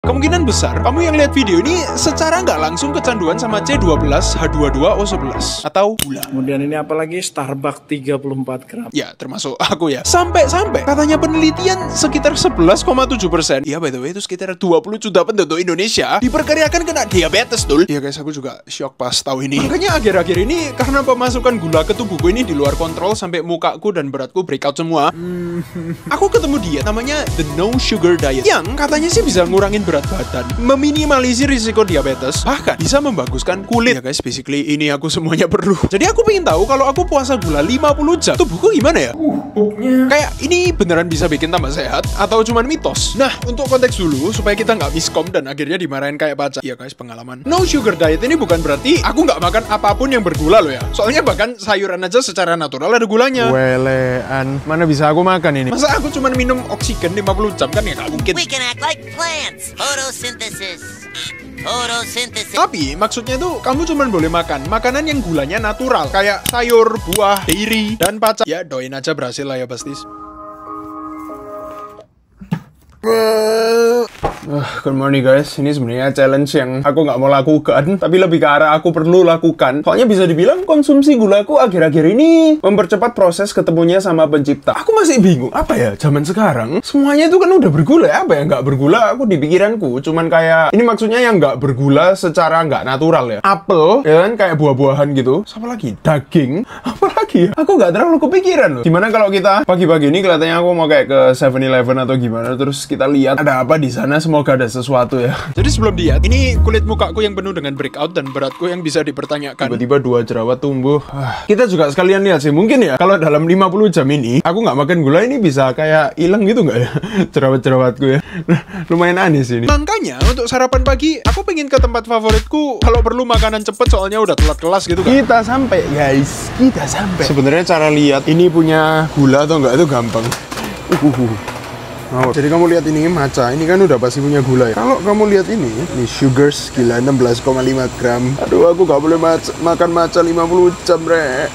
Kemungkinan besar, kamu yang lihat video ini secara nggak langsung kecanduan sama C12, H22O11, atau gula. Kemudian ini apalagi Starbucks 34 gram. Ya, termasuk aku ya. Sampai-sampai katanya penelitian sekitar 11,7%. Ya, by the way, itu sekitar 20 juta penduduk Indonesia diperkirakan kena diabetes, Dul. Ya guys, aku juga shock pas tahu ini. Makanya akhir-akhir ini, karena pemasukan gula ke tubuhku ini di luar kontrol sampai mukaku dan beratku breakout semua. Aku ketemu diet namanya The No Sugar Diet, yang katanya sih bisa ngurangin berat badan, meminimalisir risiko diabetes, bahkan bisa membaguskan kulit. Ya guys, basically ini aku semuanya perlu. Jadi aku pengen tahu kalau aku puasa gula 50 jam, tubuhku gimana ya? Kayak ini beneran bisa bikin tambah sehat atau cuman mitos? Nah, untuk konteks dulu supaya kita nggak miskom dan akhirnya dimarahin kayak pacar. Ya guys, pengalaman. No Sugar Diet ini bukan berarti aku nggak makan apapun yang bergula loh ya. Soalnya bahkan sayuran aja secara natural ada gulanya. Welean, mana bisa aku makan ini? Masa aku cuman minum oksigen 50 jam kan ya nggak mungkin. We can act like plants. Photosynthesis. Tapi maksudnya tuh kamu cuma boleh makan makanan yang gulanya natural, kayak sayur, buah, dairy, dan pacar. Ya doain aja berhasil lah ya Bastis. Good morning guys, ini sebenarnya challenge yang aku nggak mau lakukan, tapi lebih ke arah aku perlu lakukan. Soalnya bisa dibilang konsumsi gulaku akhir-akhir ini mempercepat proses ketemunya sama pencipta. Aku masih bingung, apa ya zaman sekarang semuanya itu kan udah bergula, apa ya nggak bergula? Aku di pikiranku cuman kayak ini maksudnya yang nggak bergula secara nggak natural ya. Apel, ya kan kayak buah-buahan gitu. Apa lagi? Daging, apa lagi ya? Aku nggak terlalu kepikiran loh. Gimana kalau kita pagi-pagi ini kelihatannya aku mau kayak ke 7-Eleven atau gimana, terus kita lihat ada apa di sana, semoga ada sesuatu ya. Jadi sebelum diet, ini kulit mukaku yang penuh dengan breakout dan beratku yang bisa dipertanyakan. Tiba-tiba 2 jerawat tumbuh. Kita juga sekalian lihat sih, mungkin ya kalau dalam 50 jam ini aku nggak makan gula, ini bisa kayak hilang gitu nggak ya jerawat-jerawatku ya. Lumayan aneh sih ini. Makanya untuk sarapan pagi aku pengen ke tempat favoritku, kalau perlu makanan cepet soalnya udah telat kelas gitu kan. Kita sampai guys, kita sampai. Sebenarnya cara lihat ini punya gula atau enggak itu gampang. Oh, jadi kamu lihat ini matcha, ini kan udah pasti punya gula ya. Kalau kamu lihat ini sugars gila 16,5 gram. Aduh, aku gak boleh makan matcha 50 jam, re.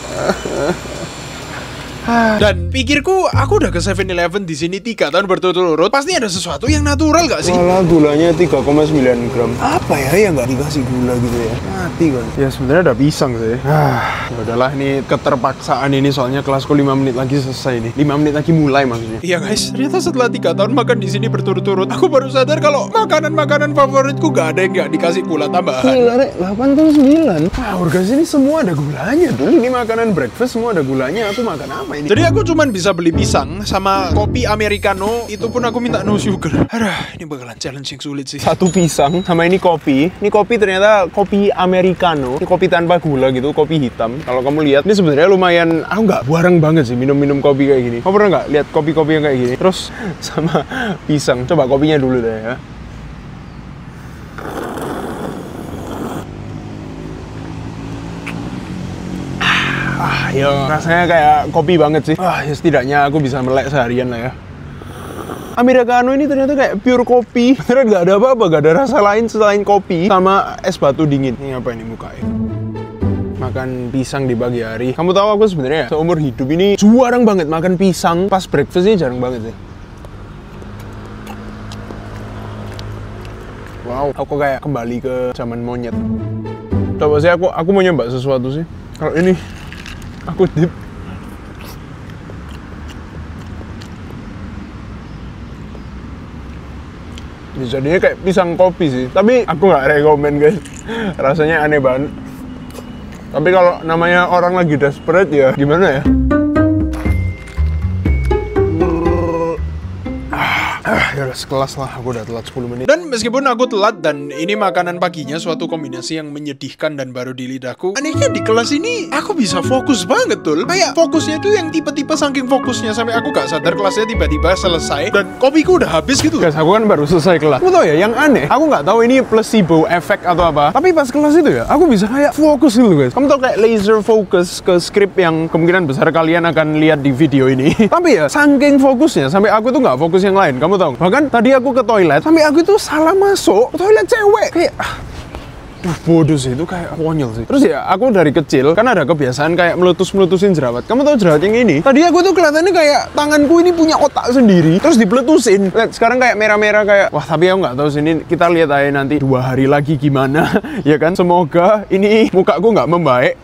Dan pikirku aku udah ke 7-Eleven di sini 3 tahun berturut-turut, pasti ada sesuatu yang natural gak sih? Malah gulanya 3,9 gram. Apa ya yang nggak dikasih gula gitu ya? Mati kan. Ya sebenarnya ada pisang sih. Ya udahlah, ini keterpaksaan ini soalnya kelasku 5 menit lagi selesai nih. 5 menit lagi mulai maksudnya. Iya guys, ternyata setelah 3 tahun makan di sini berturut-turut, aku baru sadar kalau makanan-makanan favoritku gak ada yang gak dikasih gula tambahan. Gila, Rek, 8,9. Harga sini semua ada gulanya. Dulu ini makanan breakfast semua ada gulanya. Aku makan apa ini? Jadi aku cuman bisa beli pisang sama kopi americano, itu pun aku minta no sugar. Aduh, ini bakalan challenge yang sulit sih. Satu pisang sama ini kopi. Ini kopi ternyata kopi americano. Ini kopi tanpa gula gitu, kopi hitam. Kalau kamu lihat, ini sebenarnya lumayan. Aku nggak bareng banget sih minum-minum kopi kayak gini. Kamu pernah nggak lihat kopi-kopi yang kayak gini? Terus sama pisang. Coba kopinya dulu deh ya. Ya rasanya kayak kopi banget sih. Ya setidaknya aku bisa melek seharian lah ya. Americano ini ternyata kayak pure kopi. Beneran gak ada apa-apa, gak ada rasa lain selain kopi sama es batu dingin. Ini apa ini mukanya? Makan pisang di pagi hari. Kamu tahu aku sebenarnya seumur hidup ini jarang banget makan pisang pas breakfast, ini jarang banget sih. Wow, aku kayak kembali ke zaman monyet. Coba sih aku mau nyoba sesuatu sih. Kalau ini aku dip. Jadinya kayak pisang kopi sih. Tapi aku nggak rekomen guys. Rasanya aneh banget. Tapi kalau namanya orang lagi desperate ya gimana ya? Ya udah sekelas lah, aku udah telat 10 menit. Dan meskipun aku telat dan ini makanan paginya suatu kombinasi yang menyedihkan dan baru di lidahku, anehnya di kelas ini aku bisa fokus banget tuh. Kayak fokusnya tuh yang tipe-tipe saking fokusnya sampai aku gak sadar kelasnya tiba-tiba selesai dan kopiku udah habis gitu. Guys, aku kan baru selesai kelas. Kamu tau ya yang aneh? Aku nggak tahu ini placebo effect atau apa. Tapi pas kelas itu ya, aku bisa kayak fokus gitu guys. Kamu tau kayak laser focus ke skrip yang kemungkinan besar kalian akan lihat di video ini. Tapi ya saking fokusnya sampai aku tuh nggak fokus yang lain. Kamu tau? Bahkan tadi aku ke toilet, sampai aku itu salah masuk ke toilet cewek. Kayak, Bodoh sih, itu kayak konyol sih. Terus ya, aku dari kecil kan ada kebiasaan kayak meletus-meletusin jerawat. Kamu tahu jerawat yang ini? Tadi aku tuh kelihatannya kayak tanganku ini punya otak sendiri, terus dipeletusin. Lihat, sekarang kayak merah-merah kayak, wah tapi aku nggak tahu sih, ini kita lihat aja nanti 2 hari lagi gimana. Ya kan, semoga ini mukaku nggak membaik.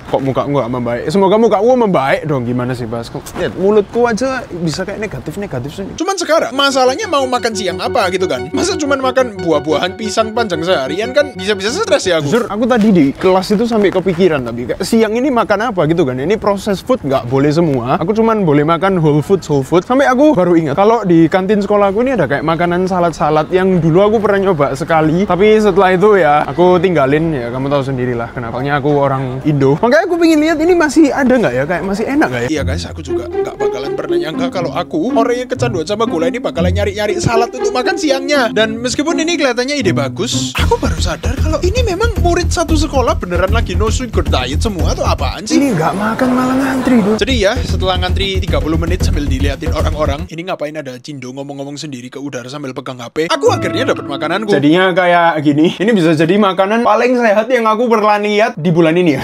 Kok mukaku nggak membaik? Semoga mukaku membaik dong. Gimana sih, Bas? Lihat, mulutku aja bisa kayak negatif sih. Cuman sekarang masalahnya mau makan siang apa gitu kan? Masa cuman makan buah-buahan pisang panjang seharian kan bisa-bisa stres ya aku. Jujur, aku tadi di kelas itu sampai kepikiran, tapi kayak siang ini makan apa gitu kan? Ini proses food nggak boleh semua. Aku cuman boleh makan whole food. Sampai aku baru ingat kalau di kantin sekolahku ini ada kayak makanan salad yang dulu aku pernah nyoba sekali, tapi setelah itu ya aku tinggalin. Ya kamu tahu sendirilah kenapanya, aku orang Indo. Makanya aku pengen lihat ini masih ada nggak ya, kayak masih enak nggak ya? Iya guys, aku juga nggak bakalan pernah nyangka kalau aku orang yang kecanduan sama gula ini bakalan nyari-nyari salad untuk makan siangnya. Dan meskipun ini kelihatannya ide bagus, aku baru sadar kalau ini memang murid satu sekolah beneran lagi no sugar diet semua atau apaan sih? Ini nggak makan malah ngantri tuh. Jadi ya setelah ngantri 30 menit sambil diliatin orang-orang, ini ngapain ada Cindo ngomong-ngomong sendiri ke udara sambil pegang HP, aku akhirnya dapat makananku. Jadinya kayak gini, ini bisa jadi makanan paling sehat yang aku pernah lihat di bulan ini ya.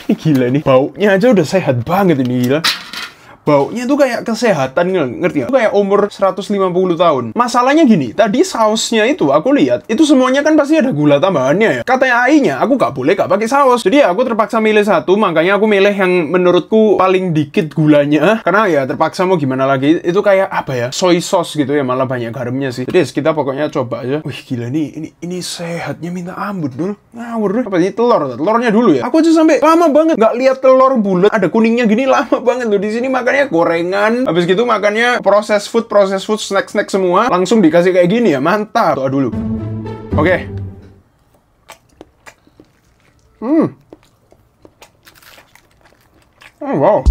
Gila nih, baunya aja udah sehat banget ini, gila. Baunya tuh kayak kesehatan, ngerti gak? Itu kayak umur 150 tahun. Masalahnya gini, tadi sausnya itu aku lihat, itu semuanya kan pasti ada gula tambahannya ya. Katanya AI-nya, aku gak pakai saus. Jadi ya aku terpaksa milih satu, makanya aku milih yang menurutku paling dikit gulanya. Karena ya terpaksa, mau gimana lagi, itu kayak apa ya, soy sauce gitu ya, malah banyak garamnya sih. Jadi kita pokoknya coba aja. Wih gila nih, ini sehatnya minta ampun dulu. Ngawur dulu. Apa ini telurnya dulu ya. Aku aja sampai lama banget gak lihat telur bulat ada kuningnya gini, lama banget loh di sini. Makanya gorengan, habis gitu makannya proses food, snack semua langsung dikasih kayak gini ya, mantap. Doa dulu. Oke. Oh, wow.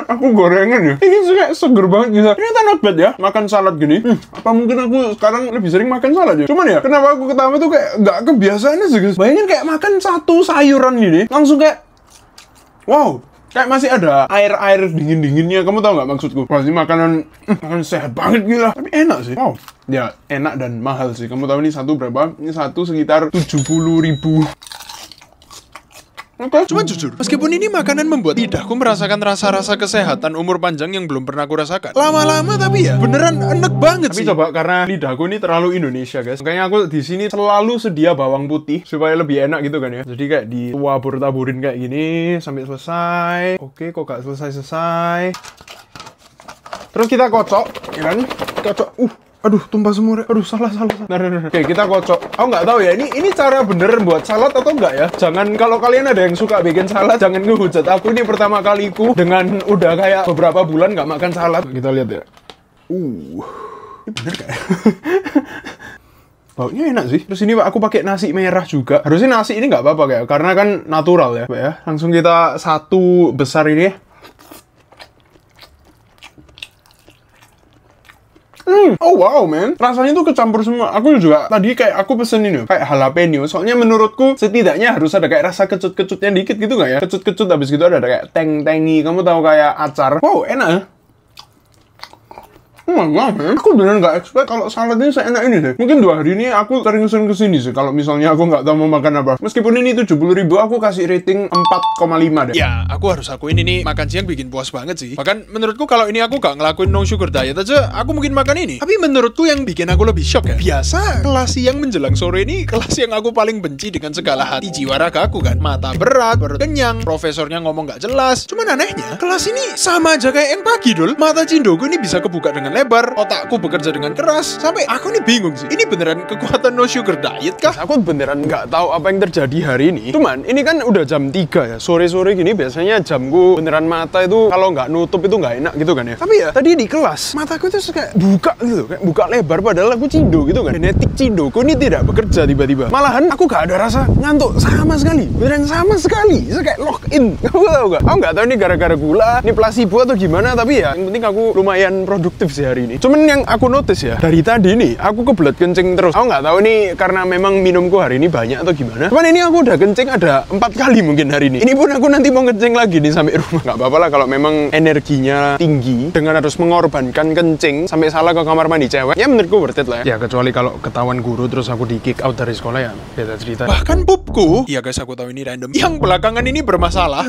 Aku gorengan ya. Ini kayak seger banget gitu. Ternyata not bad ya, makan salad gini. Apa mungkin aku sekarang lebih sering makan salad ya? Cuman ya, kenapa aku ketawa tuh kayak gak kebiasaan aja guys. Bayangin kayak makan satu sayuran gini, langsung kayak wow, kayak masih ada air dingin-dinginnya. Kamu tahu nggak maksudku? Pasti makanan sehat banget gila. Tapi enak sih. Wow. Ya, enak dan mahal sih. Kamu tahu ini satu berapa? Ini satu sekitar 70.000. Oke. Cuma jujur, meskipun ini makanan membuat lidahku merasakan rasa-rasa kesehatan umur panjang yang belum pernah aku rasakan. Lama-lama tapi ya beneran enak banget sih. Tapi coba, karena lidahku ini terlalu Indonesia guys. Makanya aku di sini selalu sedia bawang putih supaya lebih enak gitu kan ya. Jadi kayak ditabur-taburin kayak gini sampai selesai. Oke, kok gak selesai. Terus kita kocok, ya kan? Kocok. Aduh, tumpah semua. Aduh, salah. Nah. Oke, kita kocok. Aku nggak tahu ya, ini cara bener buat salad atau enggak ya? Jangan, kalau kalian ada yang suka bikin salad, jangan ngehujat aku. Ini pertama kaliku dengan udah kayak beberapa bulan nggak makan salad. Kita lihat ya. Ini bener kayak. Baunya enak sih. Terus ini aku pakai nasi merah juga. Harusnya nasi ini nggak apa-apa kayak, karena kan natural ya. Langsung kita satu besar ini ya. Oh wow man, rasanya tuh kecampur semua. Aku juga tadi kayak aku pesen ini kayak jalapeno. Soalnya menurutku setidaknya harus ada kayak rasa kecut-kecutnya dikit gitu nggak ya? Kecut-kecut, habis gitu ada kayak teng-tengi. Kamu tahu kayak acar. Wow, enak ya. Oh my god, man. Aku beneran gak expect kalau salad ini seenak ini deh. Mungkin 2 hari ini aku sering kesini sih kalau misalnya aku nggak tahu mau makan apa. Meskipun ini 70.000, aku kasih rating 4,5 deh. Ya, aku harus akuin ini makan siang bikin puas banget sih. Bahkan menurutku kalau ini aku gak ngelakuin no sugar diet aja, aku mungkin makan ini. Tapi menurutku yang bikin aku lebih shock ya, biasa kelas siang menjelang sore ini kelas yang aku paling benci dengan segala hati jiwa raga aku kan. Mata berat, perut kenyang, profesornya ngomong gak jelas. Cuman anehnya, kelas ini sama aja kayak yang pagi dul. Mata cindoku ini bisa kebuka dengan lebar, otakku bekerja dengan keras. Sampai aku nih bingung sih, ini beneran kekuatan no sugar diet kah? Aku beneran nggak tahu apa yang terjadi hari ini. Cuman ini kan udah jam 3 ya, sore-sore gini biasanya jamku beneran mata itu kalau nggak nutup itu nggak enak gitu kan ya. Tapi ya tadi di kelas mataku itu kayak buka gitu, kayak buka lebar padahal aku cindo gitu kan. Genetik cindoku ini tidak bekerja tiba-tiba. Malahan aku nggak ada rasa ngantuk sama sekali, beneran sama sekali. Itu kayak lock in. Kamu tahu nggak? Aku nggak tahu ini gara-gara gula, ini placebo atau gimana. Tapi ya yang penting aku lumayan produktif sih sih hari ini. Cuman yang aku notice ya, dari tadi nih aku kebelet kencing terus. Aku nggak tahu ini karena memang minumku hari ini banyak atau gimana. Cuman ini aku udah kencing ada 4 kali mungkin hari ini. Ini pun aku nanti mau kencing lagi nih sampai rumah. Nggak apa-apa lah kalau memang energinya tinggi dengan harus mengorbankan kencing sampai salah ke kamar mandi cewek. Ya menurutku worth it lah ya. Ya kecuali kalau ketahuan guru terus aku di kick out dari sekolah ya beda cerita. Bahkan pupku, iya guys aku tahu ini random, yang belakangan ini bermasalah,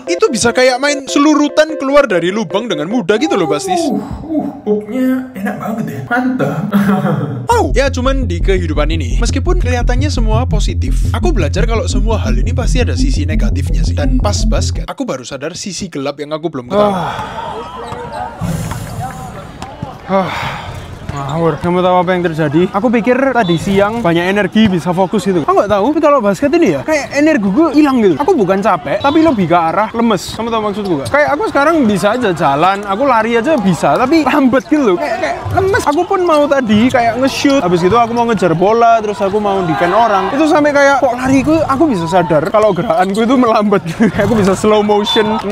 itu bisa kayak main selurutan keluar dari lubang dengan mudah gitu loh Bastis. Pupnya enak banget ya, mantap. Ya cuman di kehidupan ini, meskipun kelihatannya semua positif, aku belajar kalau semua hal ini pasti ada sisi negatifnya sih. Dan pas basket, aku baru sadar sisi gelap yang aku belum ketahui. Ngawur, kamu tahu apa yang terjadi? Aku pikir tadi siang banyak energi bisa fokus gitu. Aku nggak tahu, tapi kalau basket ini ya kayak energi gue hilang gitu. Aku bukan capek, tapi lebih ke arah lemes. Kamu tahu maksudku gak? Kayak aku sekarang bisa aja jalan, aku lari aja bisa, tapi lambat gitu loh. Kayak lemes. Aku pun mau tadi kayak nge-shoot, habis itu aku mau ngejar bola, terus aku mau defend orang. Itu sampai kayak kok lariku, aku bisa sadar kalau gerakanku itu melambat. Aku bisa slow motion 0,5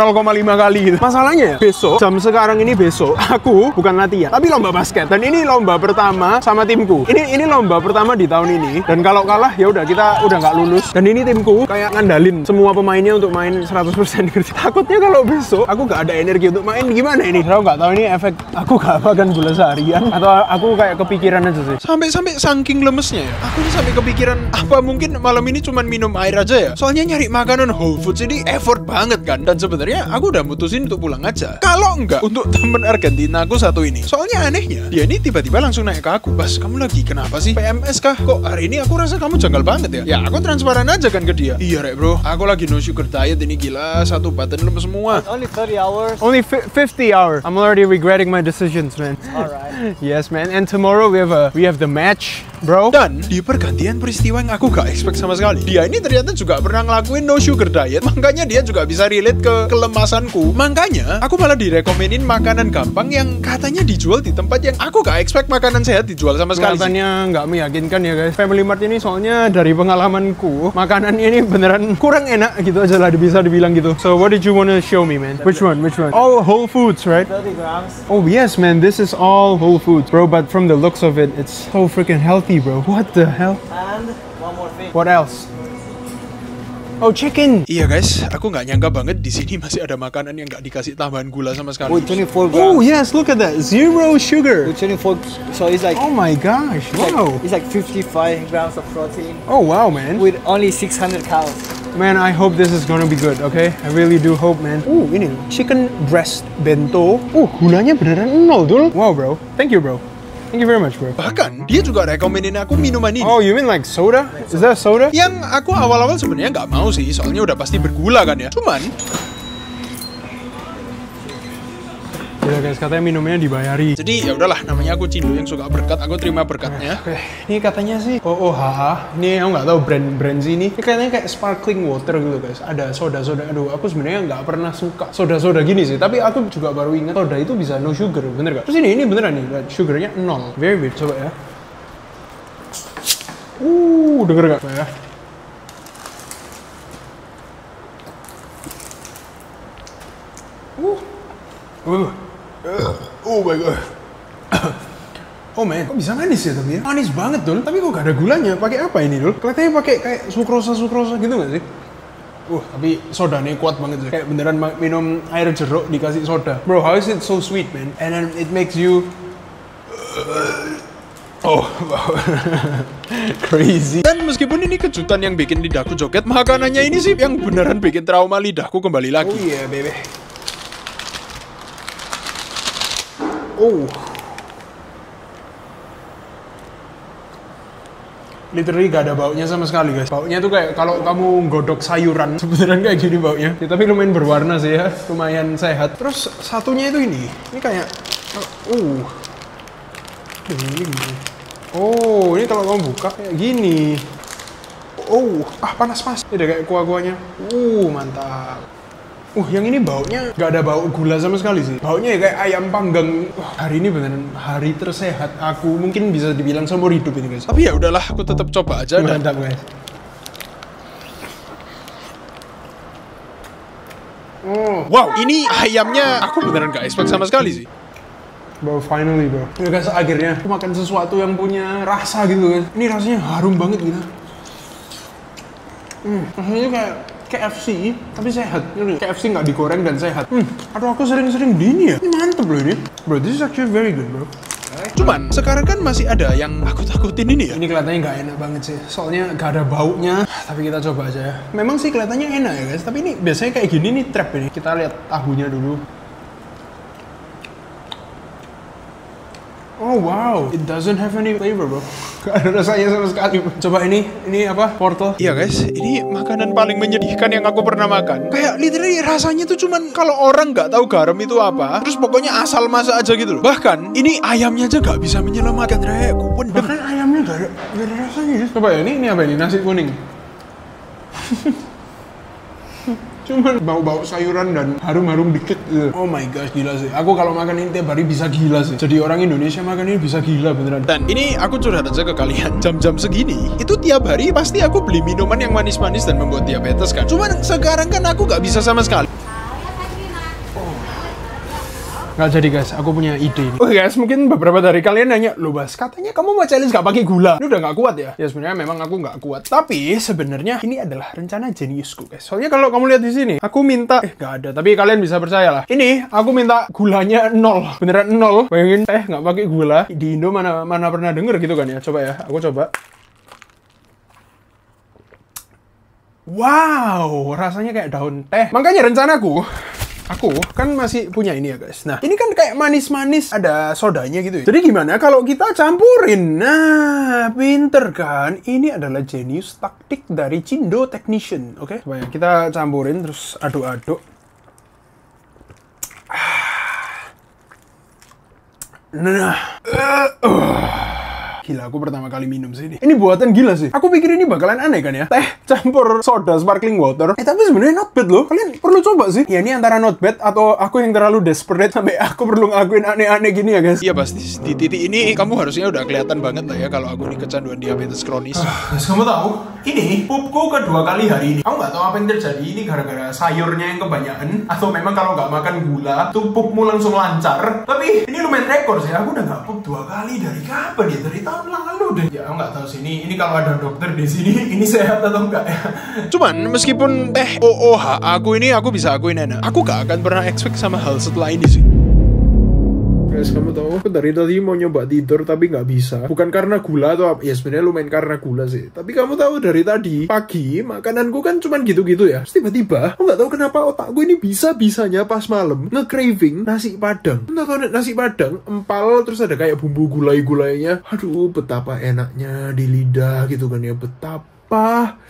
kali gitu. Masalahnya ya, besok jam sekarang ini besok aku bukan latihan, tapi lomba basket. Dan ini lomba pertama sama timku. Ini lomba pertama di tahun ini. Dan kalau kalah ya udah kita udah nggak lulus. Dan ini timku kayak ngandalin semua pemainnya untuk main 100% kerja. Takutnya kalau besok aku nggak ada energi untuk main gimana ini? Aku nggak tahu ini efek aku nggak makan gula seharian atau aku kayak kepikiran aja sih. Sampai saking lemesnya ya, aku nih sampai kepikiran apa mungkin malam ini cuman minum air aja ya. Soalnya nyari makanan whole food jadi effort banget kan. Dan sebenarnya aku udah mutusin untuk pulang aja. Kalau enggak untuk temen Argentina aku satu ini. Soalnya anehnya dia ini tiba-tiba langsung naik ke aku. Bas, kamu lagi kenapa sih? PMS kah? Kok hari ini aku rasa kamu janggal banget ya? Ya aku transparan aja kan ke dia. Iya rek bro, aku lagi no sugar diet ini gila. Satu badan lemes semua. Only 30 hours. Only 50 hours. I'm already regretting my decisions, man. Alright. Yes, man. And tomorrow we have the match, bro. Dan di pergantian peristiwa yang aku gak expect sama sekali, dia ini ternyata juga pernah ngelakuin no sugar diet. Makanya dia juga bisa relate ke kelemasanku. Makanya aku malah direkomenin makanan gampang yang katanya dijual di tempat yang aku gak expect makanan sehat dijual sama sekali. Kelihatannya nggak meyakinkan ya guys. Family Mart ini soalnya dari pengalamanku makanannya ini beneran kurang enak gitu aja lah bisa dibilang gitu. So what did you wanna show me, man? Which one? All Whole Foods, right? 30 grams. Oh yes, man. This is all Whole Foods, bro. But from the looks of it, it's so freaking healthy, bro. What the hell? And one more thing. What else? Oh, chicken. Iya guys, aku nggak nyangka banget di sini masih ada makanan yang nggak dikasih tambahan gula sama sekali. With 24 grams. Oh yes, look at that. Zero sugar. With 24, so it's like, Oh my gosh. Wow. it's like 55 grams of protein Oh wow, man. with only 600 calories. Man, I hope this is gonna be good, okay? I really do hope, man. Ini chicken breast bento. Gulanya beneran 0, Dul. Wow, bro. Thank you, bro. Thank you very much, bro. Bahkan dia juga rekomenin aku minuman ini. Oh, you mean like soda? Is that soda? Yang aku awal-awal sebenarnya nggak mau sih, soalnya udah pasti bergula kan ya. Cuman Ya guys, katanya minumnya dibayari. jadi ya udahlah, namanya aku Cindo yang suka berkat, aku terima berkatnya. Oke, ini katanya sih ini aku nggak tahu brand sini. Ini katanya kayak sparkling water gitu guys. Ada soda-soda. Aduh, aku sebenarnya nggak pernah suka soda-soda gini sih. Tapi aku juga baru ingat soda itu bisa no sugar, bener gak? Terus ini beneran nih, sugarnya 0. Very weird, coba ya. Denger gak ya? Oh my god. Oh man, kok bisa manis ya tapi ya? Manis banget Dul, tapi kok gak ada gulanya. Pakai apa ini Dul? Kelihatannya pakai kayak sukrosa gitu gak sih? Tapi soda nih kuat banget sih. Kayak beneran minum air jeruk dikasih soda. Bro, how is it so sweet, man? And then it makes you crazy. Dan meskipun ini kejutan yang bikin lidahku joget, makanannya ini sih yang beneran bikin trauma lidahku kembali lagi. Oh yeah, baby. Literally gak ada baunya sama sekali guys. Baunya tuh kayak kalau kamu godok sayuran, sebenarnya kayak gini baunya. Ya, tapi lumayan berwarna sih ya, lumayan sehat. Terus satunya itu ini kayak ini gini. Ini kalau kamu buka kayak gini. Panas mas. Ini udah kayak kuah-kuahnya. Mantap. Yang ini baunya gak ada bau gula sama sekali sih. Baunya ya kayak ayam panggang. Hari ini beneran hari tersehat aku mungkin bisa dibilang seumur hidup ini guys. Tapi ya udahlah, aku tetap coba aja. Mantap guys. Wow, ini ayamnya aku beneran gak expect sama sekali sih. Bro, finally bro. Ya guys, akhirnya aku makan sesuatu yang punya rasa gitu guys. Ini rasanya harum banget gitu. Rasanya kayak KFC, tapi sehat. KFC nggak digoreng dan sehat. Aduh, aku sering-sering beli ini ya. Ini mantep loh ini. Bro, this is actually very good bro. Cuman sekarang kan masih ada yang aku takutin ini ya. Ini kelihatannya nggak enak banget sih. Soalnya nggak ada baunya. Tapi kita coba aja ya. Memang sih kelihatannya enak ya guys. Tapi ini biasanya kayak gini nih trap ini. Kita lihat tahunya dulu. Oh wow, it doesn't have any flavor bro. Gak ada rasanya sama sekali. Coba ini apa? Portal. Iya guys, ini makanan paling menyedihkan yang aku pernah makan. Kayak literally rasanya tuh cuman kalau orang nggak tahu garam itu apa, terus pokoknya asal masak aja gitu loh. Bahkan ini ayamnya aja nggak bisa menyelamatkan. Aku pendem. Bahkan ayamnya gak ada rasanya ya. Coba ya, ini apa ini? Nasi kuning. Cuman bau-bau sayuran dan harum-harum dikit gitu. Oh my gosh, gila sih. Aku kalau makan ini tiap hari bisa gila sih. Jadi orang Indonesia makan ini bisa gila beneran. Dan ini aku curhat aja ke kalian. Jam-jam segini, itu tiap hari pasti aku beli minuman yang manis-manis dan membuat diabetes kan. Cuman sekarang kan aku nggak bisa sama sekali. Nggak jadi guys, aku punya ide. Oke guys, mungkin beberapa dari kalian nanya, loh Bas, katanya kamu mau challenge nggak pakai gula. Ini udah nggak kuat ya? Ya sebenarnya memang aku nggak kuat. Tapi sebenarnya ini adalah rencana jeniusku guys. Soalnya kalau kamu lihat di sini, aku minta, nggak ada. Tapi kalian bisa percaya lah. Ini aku minta gulanya 0, beneran 0. Bayangin nggak pakai gula. Di Indo mana pernah denger gitu kan ya? Coba ya, aku coba. Wow, rasanya kayak daun teh. Makanya rencanaku, aku kan masih punya ini ya guys. Nah, ini kan kayak manis-manis, ada sodanya gitu ya. Jadi gimana kalau kita campurin? Nah, pinter kan? Ini adalah jenius taktik dari Cindo Technician. Oke, coba ya, kita campurin terus aduk-aduk. Nah, gila, aku pertama kali minum sih ini. Ini buatan gila sih. Aku pikir ini bakalan aneh kan ya. Teh campur soda sparkling water. Tapi sebenarnya not bad loh. Kalian perlu coba sih. Ya ini antara not bad atau aku yang terlalu desperate sampai aku perlu ngakuin aneh-aneh gini ya guys. Iya pasti di titik ini kamu harusnya udah kelihatan banget lah ya kalau aku ini kecanduan diabetes kronis. Guys, kamu tahu? Ini pupku kedua kali hari ini. Aku nggak tahu apa yang terjadi. Ini gara-gara sayurnya yang kebanyakan atau memang kalau nggak makan gula tuh pupmu langsung lancar. Tapi ini lumayan rekor sih. Aku udah nggak pup 2 kali dari kapan ya? Dari tahun lalu deh. Ya aku nggak tahu sih. Ini kalau ada dokter di sini, ini sehat atau enggak ya? Cuman meskipun teh OOH aku ini aku bisa akuin enak. Aku gak akan pernah expect sama hal setelah ini sih. Guys, kamu tahu aku dari tadi mau nyoba tidur tapi nggak bisa. Bukan karena gula atau apa. Ya sebenarnya lumayan karena gula sih. Tapi kamu tahu dari tadi pagi makananku kan cuman gitu-gitu ya. Terus tiba-tiba aku nggak tahu kenapa otakku ini bisa-bisanya pas malam nge-craving nasi padang. Entah tahu nasi padang empal terus ada kayak bumbu gulai-gulainya. Aduh, betapa enaknya di lidah gitu kan ya. Betapa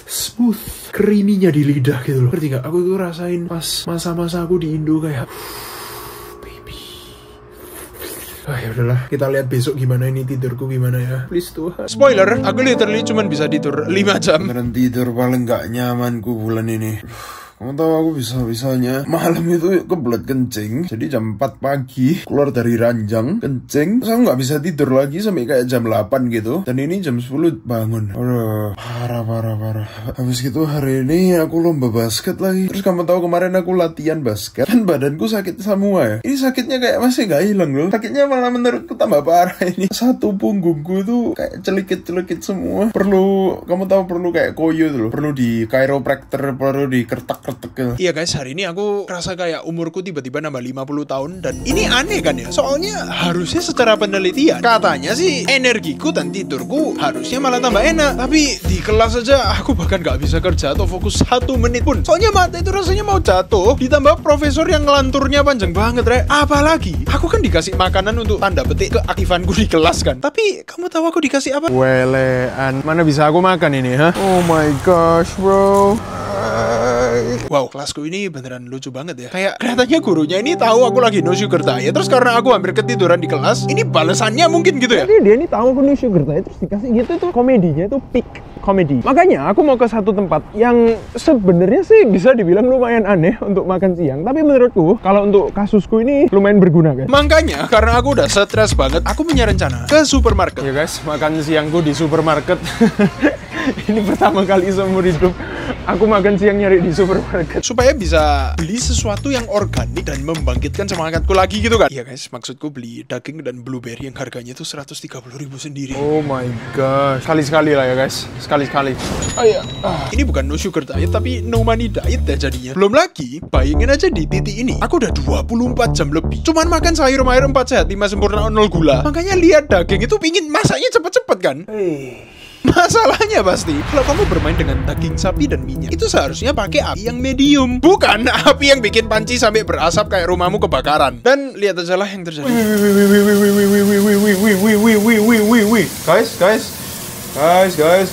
smooth, creamy-nya di lidah gitu loh. Ngerti gak? Aku tuh rasain pas masa-masa aku di Indo kayak ya udahlah, kita lihat besok gimana ini tidurku gimana ya. Please Tuhan. Spoiler, aku literally cuman bisa tidur 5 jam. Beneran tidur paling gak nyamanku bulan ini. Kamu tahu aku bisa-bisanya malam itu kebelet kencing. Jadi jam 4 pagi keluar dari ranjang kencing. Terus aku gak bisa tidur lagi sampai kayak jam 8 gitu. Dan ini jam 10 bangun. Aduh, parah. Habis gitu hari ini aku lomba basket lagi. Terus kamu tahu kemarin aku latihan basket. Dan badanku sakit semua ya. Ini sakitnya kayak masih gak hilang loh. Sakitnya malah menurutku tambah parah ini. Satu punggungku itu kayak celikit-celikit semua. Kamu tahu perlu kayak koyo tuh loh. Perlu di chiropractor, perlu di kertak. Iya guys, hari ini aku rasa kayak umurku tiba-tiba nambah 50 tahun. Dan ini aneh kan ya. Soalnya harusnya secara penelitian katanya sih energiku dan tidurku harusnya malah tambah enak. Tapi di kelas aja aku bahkan gak bisa kerja atau fokus 1 menit pun. Soalnya mata itu rasanya mau jatuh. Ditambah profesor yang ngelanturnya panjang banget re. Apalagi aku kan dikasih makanan untuk tanda petik keaktifanku di kelas kan. Tapi kamu tahu aku dikasih apa? Welean, mana bisa aku makan ini ha? Oh my gosh bro. Wow, kelasku ini beneran lucu banget ya. Kayak kelihatannya gurunya ini tahu aku lagi no sugar diet. Terus karena aku hampir ketiduran di kelas, ini balasannya mungkin gitu ya. Jadi dia ini tahu aku no sugar diet terus dikasih gitu tuh komedinya tuh peak comedy. Makanya aku mau ke satu tempat yang sebenarnya sih bisa dibilang lumayan aneh untuk makan siang. Tapi menurutku kalau untuk kasusku ini lumayan berguna guys. Makanya karena aku udah stres banget, aku punya rencana ke supermarket. Ya guys, makan siangku di supermarket. Ini pertama kali seumur hidup. Aku makan siang nyari di supermarket. Supaya bisa beli sesuatu yang organik dan membangkitkan semangatku lagi gitu kan. Iya guys, maksudku beli daging dan blueberry yang harganya tuh 130.000 sendiri. Oh my gosh. Sekali-sekali lah ya guys. Sekali-sekali. Oh iya. Ini bukan no sugar diet tapi no money diet ya jadinya. Belum lagi, bayangin aja di titik ini aku udah 24 jam lebih cuman makan sayur mayur 4 sehat 5 sempurna 0 gula. Makanya lihat daging itu pingin masaknya cepet-cepet kan. Masalahnya pasti kalau kamu bermain dengan daging sapi dan minyak itu seharusnya pakai api yang medium, bukan api yang bikin panci sampai berasap kayak rumahmu kebakaran. Dan lihat aja lah yang terjadi. Guys,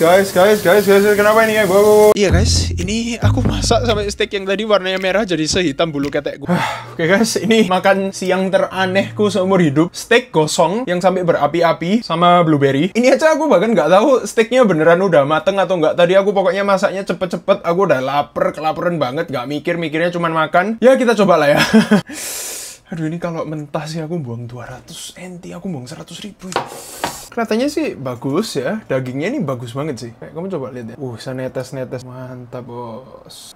kenapa ini ya? Iya guys, ini aku masak sampai steak yang tadi warnanya merah jadi sehitam bulu ketek gue. Oke guys, ini makan siang teranehku seumur hidup. Steak gosong yang sampai berapi-api sama blueberry. Ini aja aku bahkan nggak tahu steaknya beneran udah mateng atau nggak. Tadi aku pokoknya masaknya cepet-cepet. Aku udah kelaparan banget, nggak mikirnya cuman makan. Ya kita coba lah ya. Aduh, ini kalau mentah sih aku buang 200 NT, aku buang 100.000. Kelihatannya sih bagus ya, dagingnya ini bagus banget sih. Kayak kamu coba lihat ya. Bisa netes-netes, mantap bos.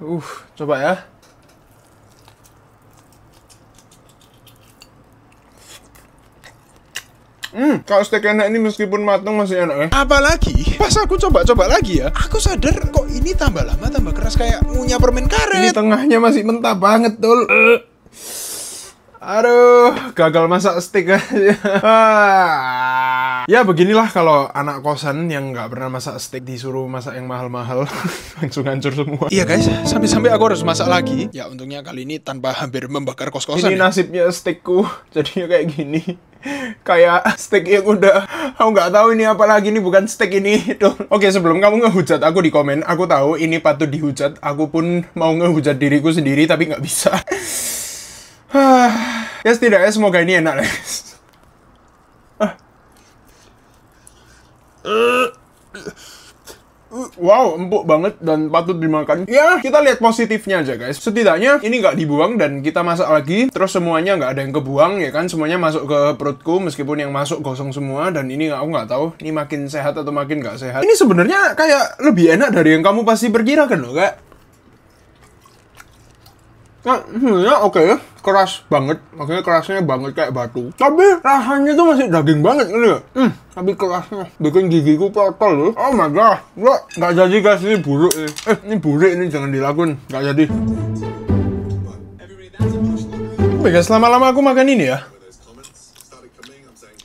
Coba ya. Kalau steak enak ini meskipun matang masih enak ya. Apalagi pas aku coba-coba lagi ya, aku sadar kok ini tambah lama tambah keras kayak ngunyah permen karet. Ini tengahnya masih mentah banget dul. Aduh, gagal masak steak aja. Ya beginilah kalau anak kosan yang nggak pernah masak steak disuruh masak yang mahal-mahal. Langsung hancur semua. Iya guys, sampai-sampai aku harus masak lagi. Ya untungnya kali ini tanpa hampir membakar kos-kosan. Ini nasibnya steakku, jadinya kayak gini. Kayak steak yang udah, aku nggak tahu ini apa lagi, ini bukan steak ini. Oke, sebelum kamu ngehujat aku di komen, aku tahu ini patut dihujat. Aku pun mau ngehujat diriku sendiri tapi nggak bisa. Ya setidaknya semoga ini enak guys. Wow, empuk banget dan patut dimakan. Ya, kita lihat positifnya aja guys. Setidaknya ini nggak dibuang dan kita masak lagi. Terus semuanya nggak ada yang kebuang ya kan. Semuanya masuk ke perutku meskipun yang masuk gosong semua. Dan ini aku nggak tahu ini makin sehat atau makin nggak sehat. Ini sebenarnya kayak lebih enak dari yang kamu pasti perkirakan loh kak. Nah, ya oke ya, keras banget, makanya kerasnya banget kayak batu. Tapi rasanya tuh masih daging banget gitu ya. Tapi kerasnya bikin gigiku protol loh. Oh my god, nggak jadi guys, ini buruk ini. Ini buruk ini, jangan dilakuin, nggak jadi. Oke guys, lama-lama aku makan ini ya.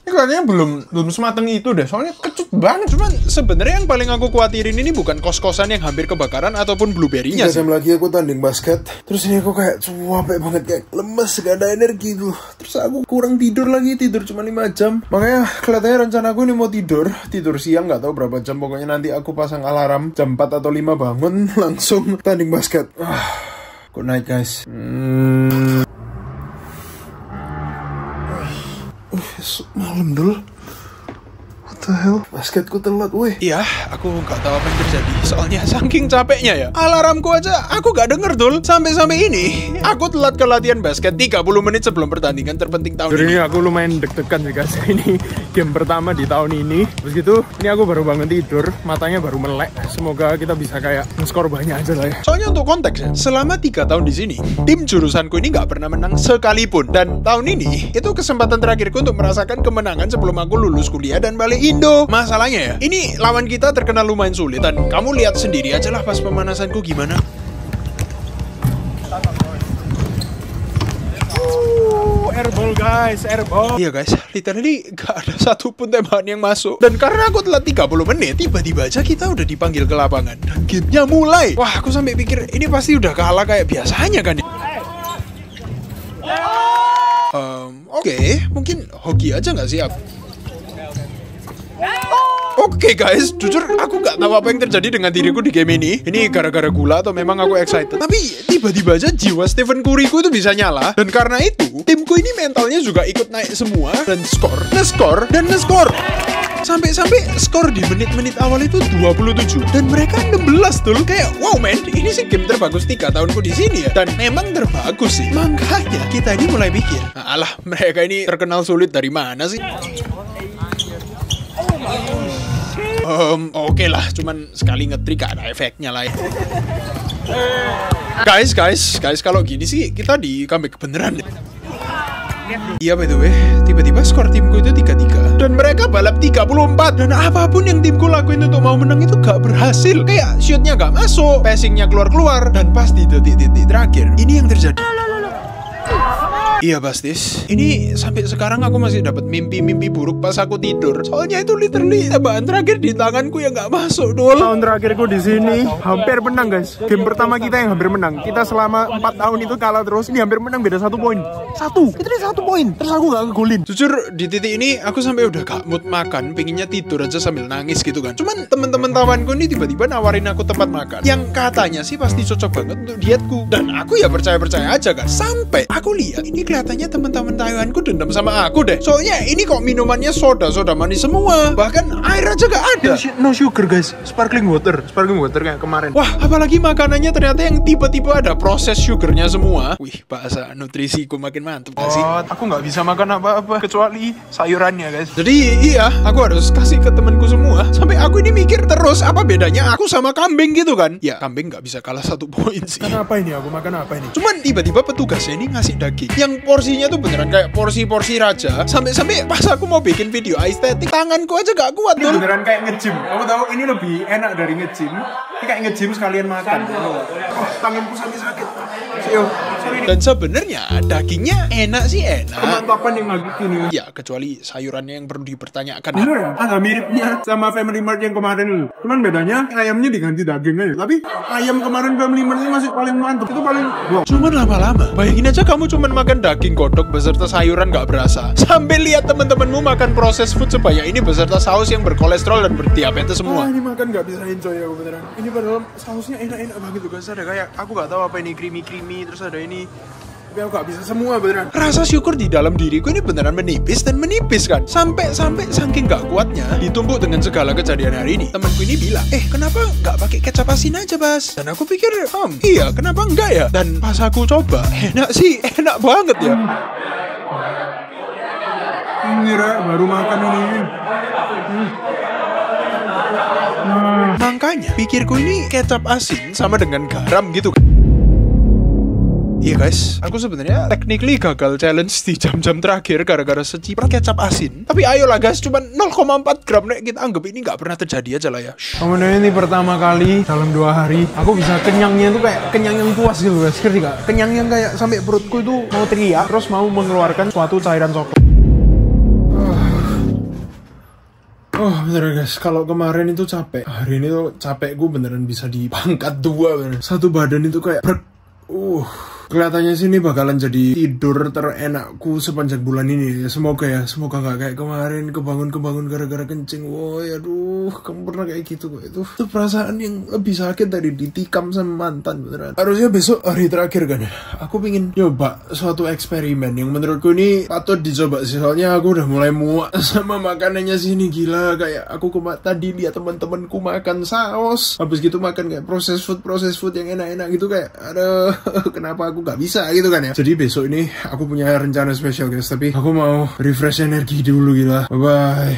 Ini kayaknya belum semateng itu deh, soalnya kecut banget. Cuman sebenarnya yang paling aku khawatirin ini bukan kos-kosan yang hampir kebakaran ataupun blueberry-nya sih. 3 jam lagi aku tanding basket. Terus ini aku kayak capek banget, kayak lemes, gak ada energi tuh. Terus aku kurang tidur lagi, tidur cuma 5 jam. Makanya kelihatannya rencana aku ini mau tidur siang, gak tahu berapa jam. Pokoknya nanti aku pasang alarm jam 4 atau 5 bangun langsung tanding basket. Good night guys. Malam dulu. What the hell? Basketku telat, weh. Iya, aku nggak tahu apa yang terjadi. Soalnya saking capeknya ya. Alarmku aja aku nggak denger dul. Sampai ini aku telat ke latihan basket 30 menit sebelum pertandingan terpenting tahun ini. Ini aku lumayan deg-degan sih guys. Ini game pertama di tahun ini. Terus gitu, ini aku baru bangun tidur, matanya baru melek. Semoga kita bisa kayak nge-score banyak aja lah ya. Soalnya untuk konteks ya, selama 3 tahun di sini, tim jurusanku ini nggak pernah menang sekalipun. Dan tahun ini itu kesempatan terakhirku untuk merasakan kemenangan sebelum aku lulus kuliah dan balik Indo. Masalahnya ya, ini lawan kita terkenal lumayan sulit dan kamu lihat sendiri aja lah pas pemanasanku gimana. Airball guys, airball. Iya guys, literally gak ada satupun tembakan yang masuk. Dan karena aku telat 30 menit, tiba-tiba aja kita udah dipanggil ke lapangan dan gamenya mulai. Wah, aku sampai pikir ini pasti udah kalah kayak biasanya kan ya. Oke, mungkin hoki aja nggak siap. Oke guys, jujur aku nggak tahu apa yang terjadi dengan diriku di game ini. Ini gara-gara gula atau memang aku excited. Tapi tiba-tiba aja jiwa Stephen Curryku itu bisa nyala. Dan karena itu, timku ini mentalnya juga ikut naik semua. Dan nge-score. Sampai-sampai skor di menit-menit awal itu 27. Dan mereka 16 tuh. Kayak wow man, ini sih game terbagus 3 tahunku di sini ya. Dan memang terbagus sih. Makanya kita ini mulai pikir, nah, alah mereka ini terkenal sulit dari mana sih? Oke lah, cuman sekali ngetrik gak ada efeknya lah ya. Guys, kalau gini sih kita di comeback beneran deh. Iya, by the way, tiba-tiba skor timku itu 3-3 dan mereka balap 34, dan apapun yang timku lakuin untuk mau menang itu gak berhasil. Kayak shootnya gak masuk, passingnya keluar-keluar, dan pas di detik-detik terakhir ini yang terjadi. Iya Bastis, ini sampai sekarang aku masih dapat mimpi-mimpi buruk pas aku tidur. Soalnya itu literally tembakan terakhir di tanganku yang gak masuk dulu. Tahun terakhirku di sini hampir menang guys. Game pertama kita yang hampir menang. Kita selama 4 tahun itu kalah terus. Ini hampir menang beda 1 poin. Kita 1 poin. Terus aku gak ngegolin. Jujur di titik ini aku sampai udah gak mood makan, pinginnya tidur aja sambil nangis gitu kan. Cuman temen-temen tawanku ini tiba-tiba nawarin aku tempat makan yang katanya sih pasti cocok banget untuk dietku. Dan aku ya percaya-percaya aja kan. Sampai aku lihat ini kelihatannya teman-teman Taiwanku dendam sama aku deh. Soalnya ini kok minumannya soda manis semua. Bahkan air aja gak ada. No sugar guys. Sparkling water kayak kemarin. Wah, apalagi makanannya ternyata yang tipe-tipe ada proses sugarnya semua. Wih, bahasa nutrisiku makin mantep gak sih? Aku nggak bisa makan apa-apa kecuali sayurannya guys. Jadi iya, aku harus kasih ke temanku semua. Sampai aku ini mikir terus apa bedanya aku sama kambing gitu kan. Ya, kambing gak bisa kalah 1 poin sih. Apa ini? Aku makan apa ini? Cuman tiba-tiba petugasnya ini ngasih daging yang porsinya tuh beneran kayak porsi-porsi raja. Sampai pas aku mau bikin video estetik, tanganku aja gak kuat dulu. Beneran kayak nge-gym. Kamu tahu ini lebih enak dari nge-gym. Ini kayak nge-gym sekalian makan. Oh, tanganku sakit. Dan sebenarnya dagingnya enak sih enak. Kemantapan yang lagi ini. Ya, kecuali sayurannya yang perlu dipertanyakan. Bener ya? Agak miripnya sama Family Mart yang kemarin dulu. Cuman bedanya ayamnya diganti daging aja. Tapi ayam kemarin Family Mart ini masih paling mantap. Itu paling wow. Cuman lama-lama, bayangin aja kamu cuman makan daging kodok beserta sayuran gak berasa. Sambil lihat temen-temenmu makan proses food sebaya ini beserta saus yang berkolesterol dan berdiabetes semua. Ini makan gak bisa enjoy aku beneran. Ini padahal sausnya enak-enak banget tuh guys. Ada kayak aku gak tahu apa ini creamy terus ada ini. Tapi aku gak bisa semua beneran. Rasa syukur di dalam diriku ini beneran menipis kan. Sampai saking gak kuatnya ditumpuk dengan segala kejadian hari ini. Temanku ini bilang, kenapa gak pakai kecap asin aja Bas? Dan aku pikir, iya kenapa enggak ya? Dan pas aku coba, enak sih, enak banget ya. Ini baru makan ini. Makanya pikirku ini kecap asin sama dengan garam gitu kan. Iya guys, aku sebenarnya technically gagal challenge di jam-jam terakhir gara-gara seciprat kecap asin. Tapi ayolah guys, cuma 0,4 gram nek kita anggap ini nggak pernah terjadi aja lah ya. Kemudian ini pertama kali dalam 2 hari aku bisa kenyangnya tuh kayak kenyang yang puas gitu guys. Ngerti gak? Kenyang yang kayak sampai perutku itu mau teriak terus mau mengeluarkan suatu cairan coklat. Bener guys, kalau kemarin itu capek, hari ini tuh capekku beneran bisa dipangkat 2 bener. Satu badan itu kayak kelihatannya sih ini bakalan jadi tidur terenakku sepanjang bulan ini. Semoga gak kayak kemarin kebangun gara-gara kencing. Woi, aduh, kamu pernah kayak gitu kok? Itu perasaan yang lebih sakit dari ditikam sama mantan beneran. Harusnya besok hari terakhir kan ya. Aku pingin coba suatu eksperimen yang menurutku ini patut dicoba sih. Soalnya aku udah mulai muak sama makanannya sini, gila. Kayak aku tadi lihat teman-temanku makan saus, habis gitu makan kayak proses food yang enak-enak gitu, kayak aduh, kenapa aku gak bisa gitu kan ya. Jadi besok ini aku punya rencana spesial guys, tapi aku mau refresh energi dulu gila. Bye.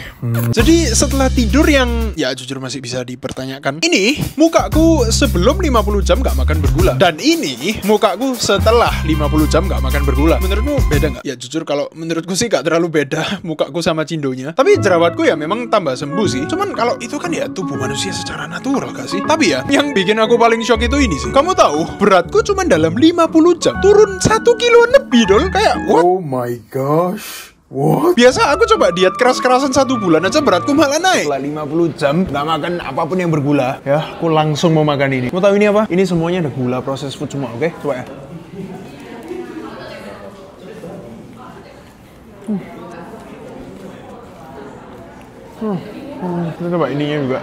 Jadi setelah tidur yang ya jujur masih bisa dipertanyakan, ini mukaku sebelum 50 jam gak makan bergula, dan ini mukaku setelah 50 jam gak makan bergula. Menurutmu beda gak? Ya jujur kalau menurutku sih gak terlalu beda mukaku sama Cindonya. Tapi jerawatku ya memang tambah sembuh sih. Cuman kalau itu kan ya tubuh manusia secara natural gak sih? Tapi ya yang bikin aku paling shock itu ini sih. Kamu tahu beratku cuma dalam 50 jam turun 1 kilo lebih dol. Kayak what? Oh my gosh. What? Biasa aku coba diet keras-kerasan 1 bulan aja beratku malah naik. Setelah 50 jam gak makan apapun yang bergula ya, aku langsung mau makan ini. Mau tahu ini apa? Ini semuanya ada gula, proses food semua, oke? Coba ya. Kita coba ininya juga.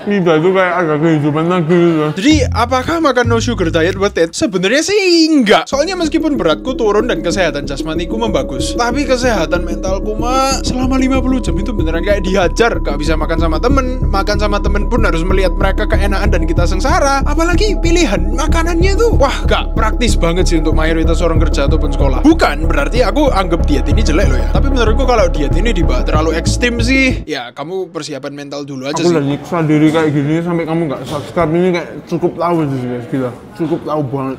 Tidak, itu kayak agak kehidupan lagi gitu. Jadi apakah makan no sugar diet worth it? Sebenarnya sih enggak. Soalnya meskipun beratku turun dan kesehatan jasmaniku membagus, tapi kesehatan mentalku mah selama 50 jam itu beneran kayak dihajar. Gak bisa makan sama temen. Makan sama temen pun harus melihat mereka keenaan dan kita sengsara. Apalagi pilihan makanannya tuh, wah gak praktis banget sih untuk mayoritas orang kerja ataupun sekolah. Bukan berarti aku anggap diet ini jelek loh ya. Tapi menurutku kalau diet ini dibawa terlalu ekstrim sih, ya kamu persiapan mental dulu aja Aku sih. udah nyiksa diri kayak gini sampai kamu nggak subscribe ini kayak cukup tahu sih guys, gila. Cukup tahu banget.